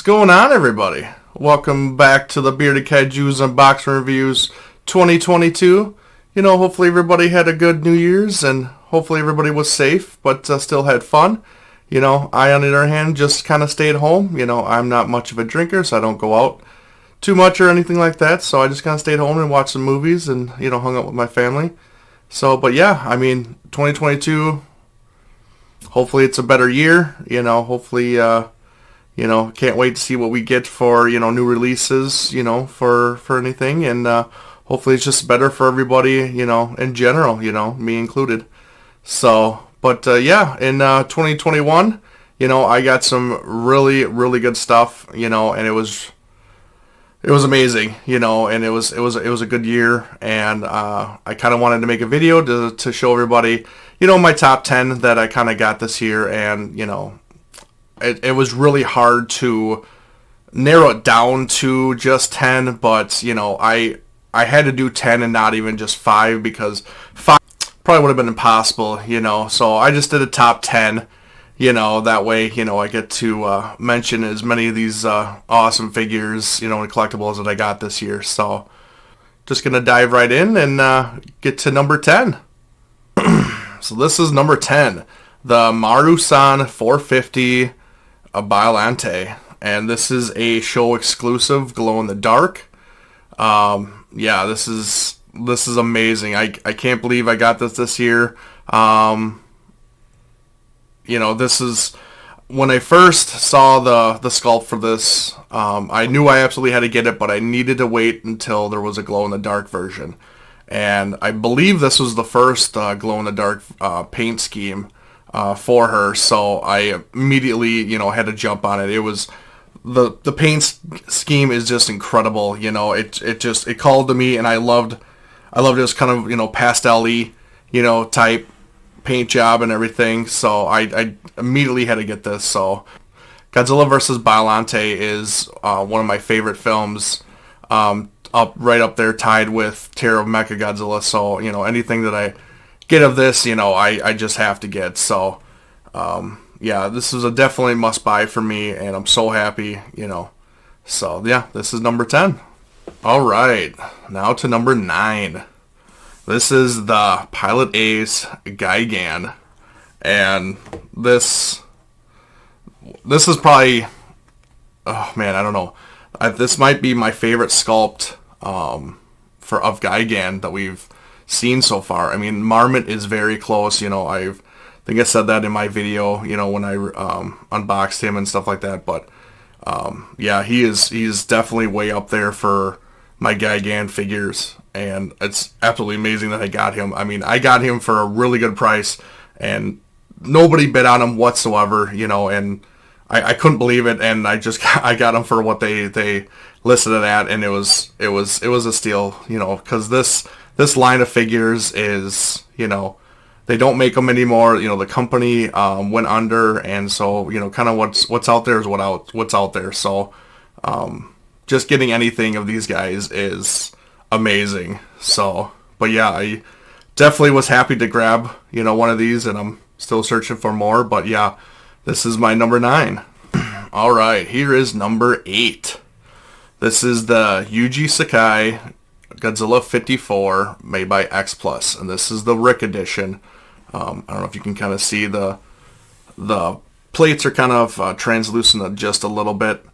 going on, everybody? Welcome back to the Bearded Kaiju's Unboxing Reviews 2022. Hopefully everybody had a good New Year's and hopefully everybody was safe, but still had fun. I, on the other hand, just kind of stayed home. I'm not much of a drinker, so I don't go out too much or anything like that. So I just kind of stayed home and watched some movies and, hung out with my family. So, but yeah, 2022, hopefully it's a better year. Hopefully, can't wait to see what we get for, new releases, for anything. And hopefully it's just better for everybody, in general, me included. So, but yeah, in 2021, I got some really, really good stuff, and it was amazing, and it was a good year. And I kind of wanted to make a video to show everybody, my top 10 that I kind of got this year. And, it was really hard to narrow it down to just 10, but, I had to do 10 and not even just 5 because 5 probably would have been impossible, so I just did a top 10, that way, I get to mention as many of these awesome figures, and collectibles that I got this year. So just going to dive right in and get to number 10. So this is number 10, the Maru-san 450 Buyee, and this is a show exclusive glow-in-the-dark. Yeah, this is amazing. I can't believe I got this year. This is when I first saw the sculpt for this. I knew I absolutely had to get it, but I needed to wait until there was a glow-in-the-dark version. And I believe this was the first glow-in-the-dark paint scheme for her, so I immediately, had to jump on it. It was the paint scheme is just incredible. It called to me, and I loved this kind of pastel-y, type paint job and everything. So I immediately had to get this. So Godzilla vs. Buyee is one of my favorite films, right up there, tied with Terror of Mechagodzilla. So anything that I get of this, I just have to get. So yeah, this is a definitely must buy for me, and I'm so happy. So yeah, this is number 10. All right, now to number 9. This is the Pilot Ace Gigan, and this is probably, oh man, I don't know. This might be my favorite sculpt of Gigan that we've seen so far. Marmot is very close. I think I said that in my video, when I unboxed him and stuff like that. But yeah, he's definitely way up there for my Gigan figures, and it's absolutely amazing that I got him. I got him for a really good price, and nobody bid on him whatsoever, and I couldn't believe it, and I got him for what they listed it at, and it was a steal, because this line of figures is, they don't make them anymore. The company went under, and so kind of what's out there is what's out there. So just getting anything of these guys is amazing. So, but yeah, I definitely was happy to grab one of these, and I'm still searching for more. But yeah, this is my number 9. All right, here is number 8. This is the Yuji Sakai Godzilla 54 made by X Plus, and this is the Rick edition. I don't know if you can kind of see the plates are kind of translucent just a little bit,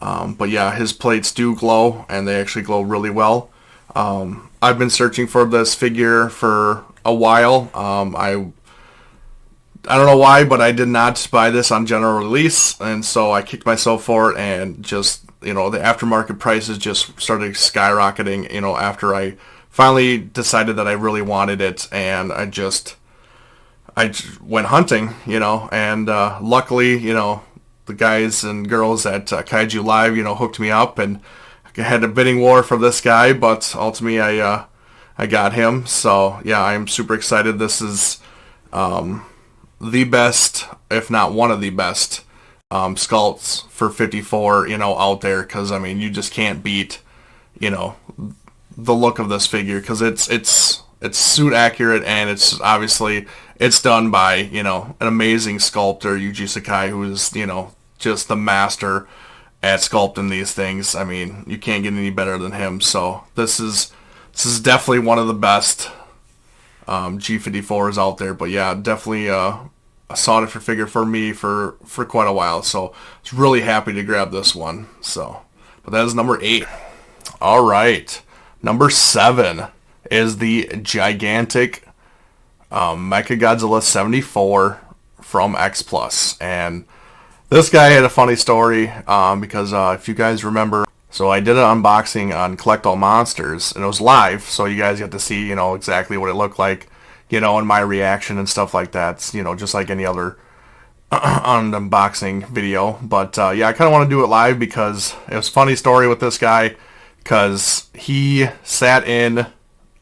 but yeah, his plates do glow, and they actually glow really well. I've been searching for this figure for a while. I don't know why, but I did not buy this on general release, and so I kicked myself for it, and just the aftermarket prices just started skyrocketing, after I finally decided that I really wanted it, and I went hunting, and luckily, the guys and girls at Kaiju Live, hooked me up, and I had a bidding war for this guy, but ultimately I got him. So yeah, I'm super excited. This is the best, if not one of the best, sculpts for 54, out there, because you just can't beat, the look of this figure, because it's suit accurate, and it's obviously it's done by an amazing sculptor, Yuji Sakai, who is just the master at sculpting these things. I mean, you can't get any better than him. So this is definitely one of the best G54s out there. But yeah, definitely a sought after figure for me for quite a while. So I was really happy to grab this one. So, but that is number 8. All right, number 7 is the gigantic Mechagodzilla 74 from X Plus. And this guy had a funny story because if you guys remember, so I did an unboxing on Collect All Monsters, and it was live, so you guys get to see, exactly what it looked like, and my reaction and stuff like that, just like any other unboxing video. But yeah, I kind of want to do it live because it was a funny story with this guy, because he sat in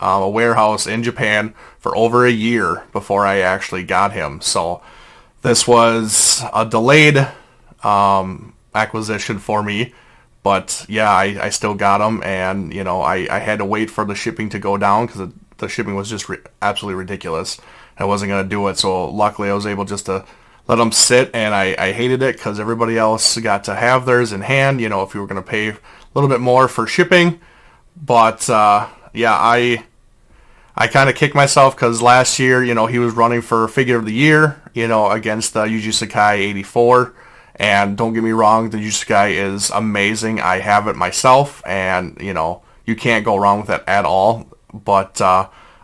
a warehouse in Japan for over a year before I actually got him. So this was a delayed acquisition for me, but yeah, I still got him, and I had to wait for the shipping to go down because the shipping was just absolutely ridiculous. I wasn't going to do it, so luckily I was able just to let them sit, and I hated it because everybody else got to have theirs in hand, if you were going to pay a little bit more for shipping. But yeah, I kind of kicked myself because last year, he was running for Figure of the Year, against the Yuji Sakai 84. And don't get me wrong, the Yuji Sakai is amazing. I have it myself, and, you can't go wrong with it at all. But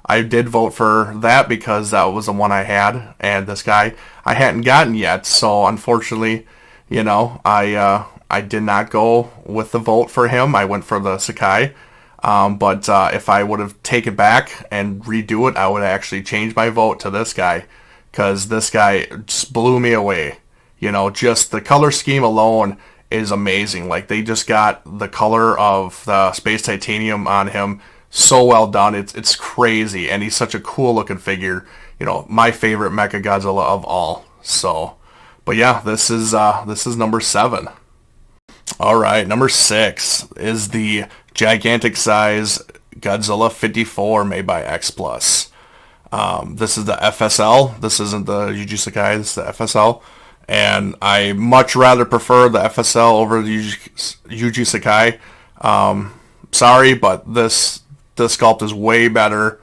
I did vote for that because that was the one I had, and this guy I hadn't gotten yet. So unfortunately, I did not go with the vote for him. I went for the Sakai. But if I would have taken back and redo it, I would actually change my vote to this guy, because this guy just blew me away. Just the color scheme alone is amazing. Like, they just got the color of the Space Titanium on him so well done. It's crazy, and he's such a cool looking figure. My favorite Mechagodzilla of all. So, but yeah, this is number 7. All right, number 6 is the gigantic size Godzilla 54 made by X Plus. This is the FSL. This isn't the Yuji Sakai. This is the FSL, and I much rather prefer the FSL over the Yuji Sakai. Sorry, but the sculpt is way better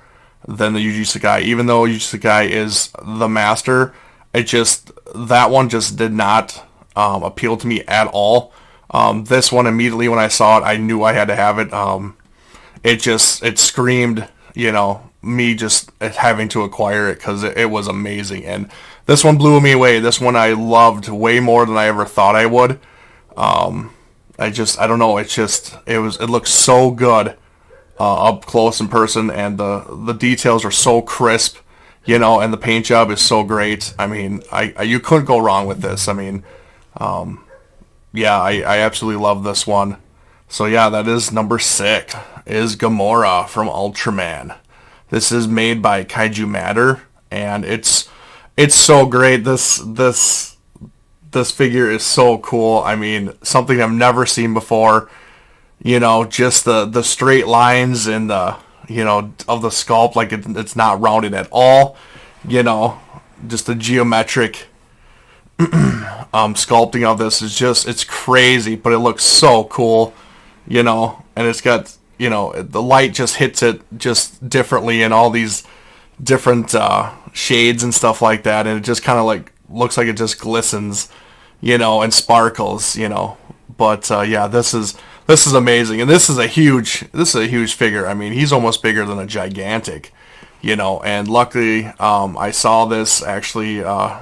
than the Yuji Sakai. Even though Yuji Sakai is the master, that one just did not appeal to me at all. This one, immediately when I saw it, I knew I had to have it. It screamed, me just having to acquire it because it was amazing. And this one blew me away. This one I loved way more than I ever thought I would. I don't know. It looks so good up close in person, and the details are so crisp, and the paint job is so great. I mean, you couldn't go wrong with this. I mean, yeah, I absolutely love this one. So yeah, that is number 6, is Gamora from Ultraman. This is made by Kaiju Matter, and it's so great. This figure is so cool. I mean, something I've never seen before. Just the straight lines and the of the sculpt, like it's not rounded at all. Just the geometric sculpting of this it's crazy, but it looks so cool, and it's got, the light just hits it just differently in all these different shades and stuff like that, and it just kind of like looks like it just glistens, and sparkles, but yeah, this is amazing, and this is a huge figure. I mean, he's almost bigger than a gigantic. And luckily, I saw this actually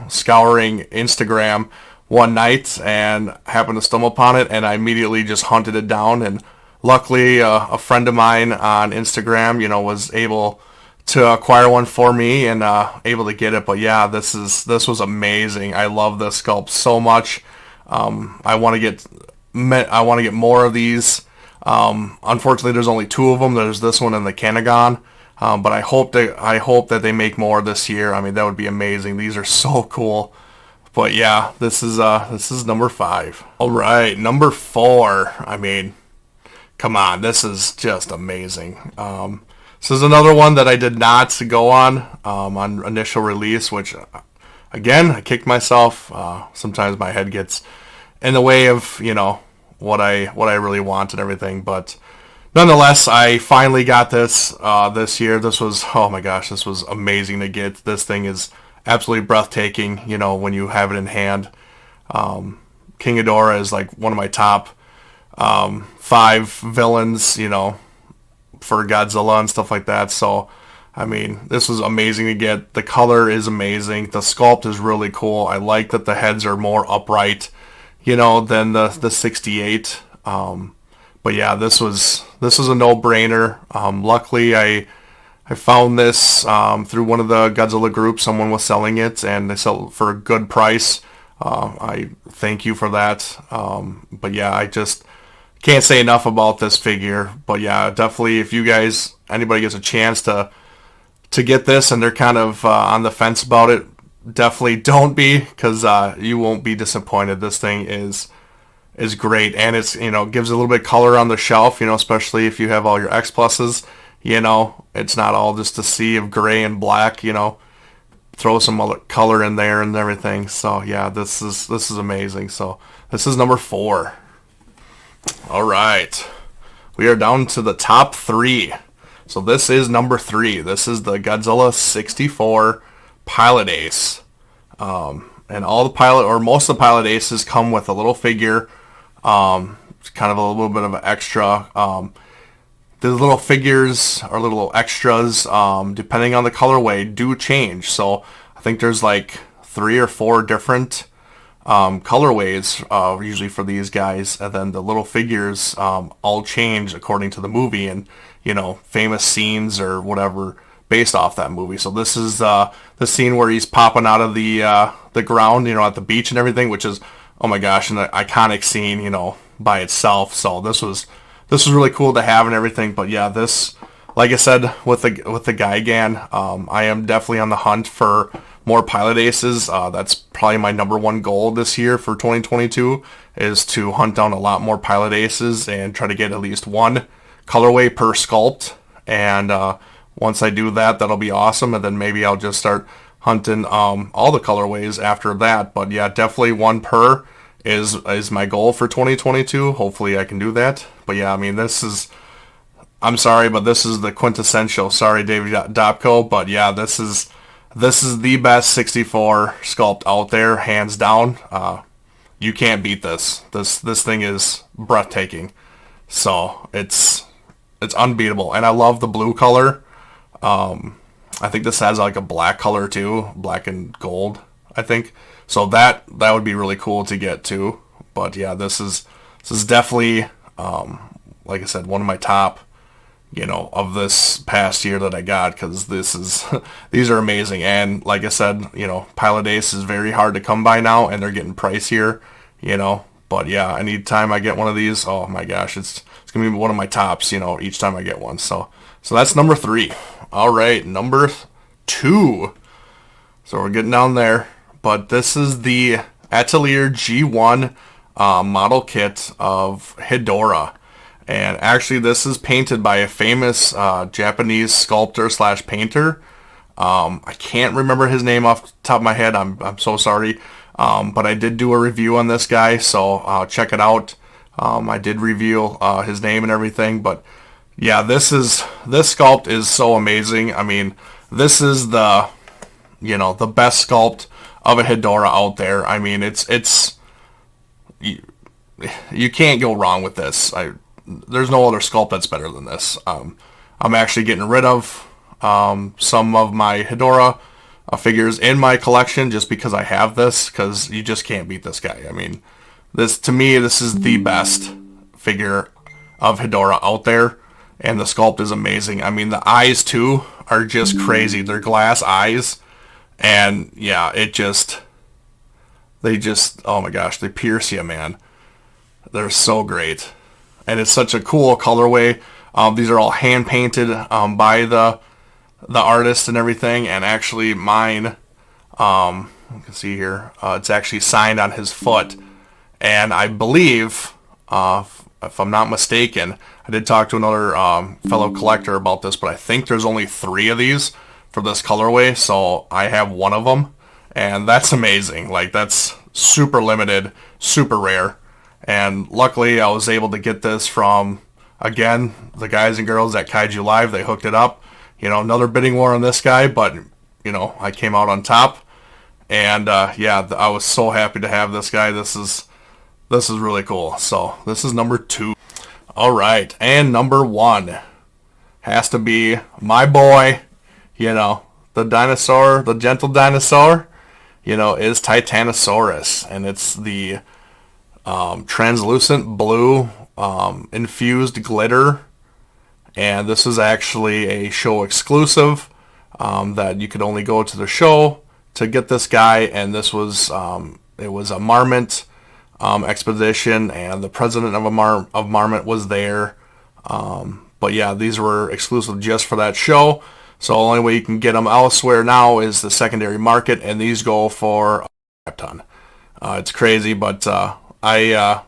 scouring Instagram one night and happened to stumble upon it, and I immediately just hunted it down. And luckily, a friend of mine on Instagram, was able to acquire one for me and able to get it. But yeah, this was amazing. I love this sculpt so much. I want to get more of these. Unfortunately, there's only 2 of them. There's this one and the Canagon. But I hope that they make more this year. I mean, that would be amazing. These are so cool. But yeah, this is number 5. All right, number 4. I mean, come on, this is just amazing. This is another one that I did not go on initial release, which again, I kicked myself. Sometimes my head gets in the way of what I really want and everything. But nonetheless, I finally got this this year. This was, oh my gosh, this was amazing to get. This thing is absolutely breathtaking, when you have it in hand. King Ghidorah is like one of my top 5 villains, for Godzilla and stuff like that. So, I mean, this was amazing to get. The color is amazing. The sculpt is really cool. I like that the heads are more upright, than the 68. But yeah, this was a no-brainer. Luckily, I found this through one of the Godzilla groups. Someone was selling it, and they sell it for a good price. I thank you for that. But yeah, I just can't say enough about this figure. But yeah, definitely, if anybody gets a chance to get this and they're kind of on the fence about it, definitely don't be, because you won't be disappointed. This thing is great, and it's gives a little bit of color on the shelf, especially if you have all your X pluses. It's not all just a sea of gray and black. Throw some other color in there and everything. So yeah, this is amazing. So this is number 4. All right, we are down to the top 3. So this is number 3. This is the Godzilla 64 Pilot Ace. And all the pilot, or most of the Pilot Aces, come with a little figure. It's kind of a little bit of an extra. The little figures or little extras, depending on the colorway, do change. So I think there's like 3 or 4 different colorways usually for these guys, and then the little figures all change according to the movie and famous scenes or whatever based off that movie. So this is the scene where he's popping out of the ground, at the beach and everything, which is, oh my gosh, an iconic scene, by itself. So this was really cool to have and everything. But yeah, this, like I said, with the Gigan, I am definitely on the hunt for more Pilot Aces. That's probably my number 1 goal this year for 2022, is to hunt down a lot more Pilot Aces and try to get at least 1 colorway per sculpt. And once I do that, that'll be awesome. And then maybe I'll just start hunting all the colorways after that. But yeah, definitely 1 per is my goal for 2022. Hopefully I can do that. But yeah, I mean, I'm sorry, but this is the quintessential. Sorry, David Dobko, but yeah, this is the best 64 sculpt out there, hands down. You can't beat this. This thing is breathtaking. So it's unbeatable, and I love the blue color. I think this has like a black color too, black and gold, I think. So that would be really cool to get too. But yeah, this is definitely, like I said, one of my top, of this past year that I got, because these are amazing. And like I said, Pilot Ace is very hard to come by now, and they're getting pricier, But yeah, anytime I get one of these, oh my gosh, it's gonna be one of my tops, each time I get one. So that's number 3. All right, number 2. So we're getting down there, but this is the Atelier G1 model kit of Hedorah. And actually, this is painted by a famous Japanese sculptor / painter. I can't remember his name off the top of my head. I'm so sorry. But I did do a review on this guy, so check it out. I did reveal his name and everything. But yeah, this sculpt is so amazing. I mean, this is the best sculpt of a Hedorah out there. I mean, you can't go wrong with this. There's no other sculpt that's better than this. I'm actually getting rid of some of my Hedorah figures in my collection just because I have this, because you just can't beat this guy. I mean, to me, this is the best figure of Hedorah out there, and the sculpt is amazing. I mean, the eyes too are just crazy. They're glass eyes, and yeah, they just, oh my gosh, they pierce you, man. They're so great. And it's such a cool colorway. These are all hand painted by the artist and everything. And actually mine, you can see here, it's actually signed on his foot. And I believe, if I'm not mistaken, I did talk to another fellow collector about this, but I think there's only 3 of these for this colorway. So I have 1 of them. And that's amazing. Like, that's super limited, super rare. And luckily I was able to get this from, again, the guys and girls at Kaiju Live. They hooked it up. Another bidding war on this guy, but, I came out on top. And, yeah, I was so happy to have this guy. This is really cool. So this is number 2. All right. And number 1 has to be my boy, the dinosaur, the gentle dinosaur, is Titanosaurus. And it's the translucent blue infused glitter. And this is actually a show exclusive that you could only go to the show to get this guy. And this was, it was a Marmot expedition, and the president of Marmot was there. But yeah, these were exclusive just for that show. So the only way you can get them elsewhere now is the secondary market, and these go for a crap ton. It's crazy, but I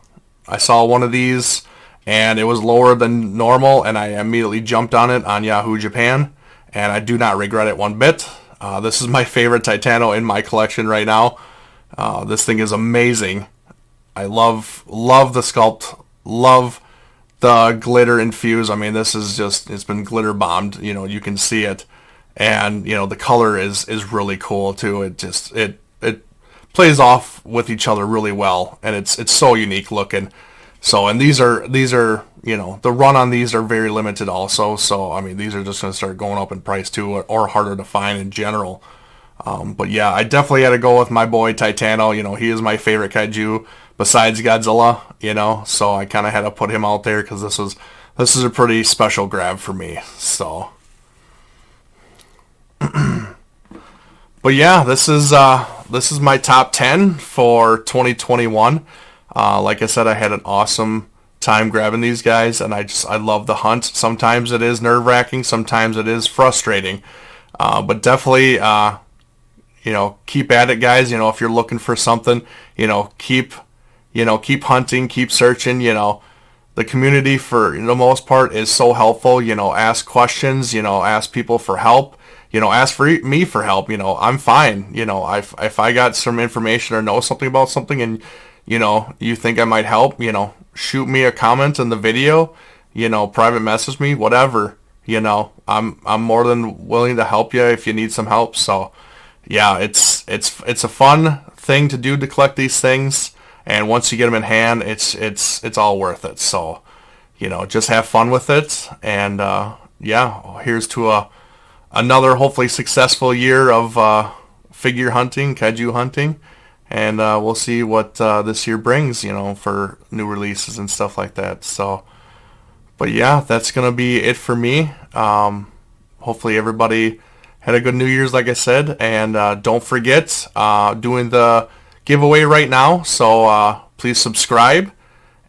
saw one of these, and it was lower than normal, and I immediately jumped on it on Yahoo Japan, and I do not regret it one bit. This is my favorite Titano in my collection right now. This thing is amazing. I love the sculpt, love the glitter infused. I mean, this is just, it's been glitter bombed, you can see it. And, the color is really cool too. It plays off with each other really well, and it's so unique looking. So, and these are, the run on these are very limited also. So, I mean, these are just going to start going up in price too, or harder to find in general. But yeah, I definitely had to go with my boy Titano. He is my favorite kaiju besides Godzilla, so I kind of had to put him out there because this is a pretty special grab for me. So, but yeah, this is my top 10 for 2021. Like I said, I had an awesome time grabbing these guys, and I love the hunt. Sometimes it is nerve-wracking, sometimes it is frustrating, but definitely keep at it, guys. If you're looking for something, keep hunting, keep searching. The community for the most part is so helpful. Ask questions, ask people for help, ask for me for help. I'm fine. If I got some information or know something about something, and you think I might help, shoot me a comment in the video, private message me, whatever. I'm more than willing to help you if you need some help. So yeah, it's a fun thing to do, to collect these things, and once you get them in hand, it's all worth it. So, just have fun with it, and yeah, here's to another hopefully successful year of figure hunting, kaiju hunting, and we'll see what this year brings, for new releases and stuff like that. So, but yeah, that's gonna be it for me. Hopefully everybody had a good New Year's, like I said, and don't forget, doing the giveaway right now, so please subscribe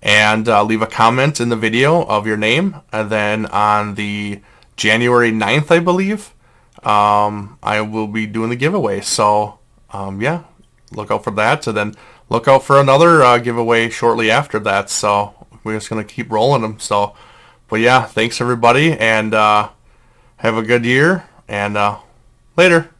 and leave a comment in the video of your name, and then on the January 9th, I believe, I will be doing the giveaway. So yeah, look out for that, and then look out for another giveaway shortly after that. So we're just going to keep rolling them. So, but yeah, thanks everybody, and have a good year, and later.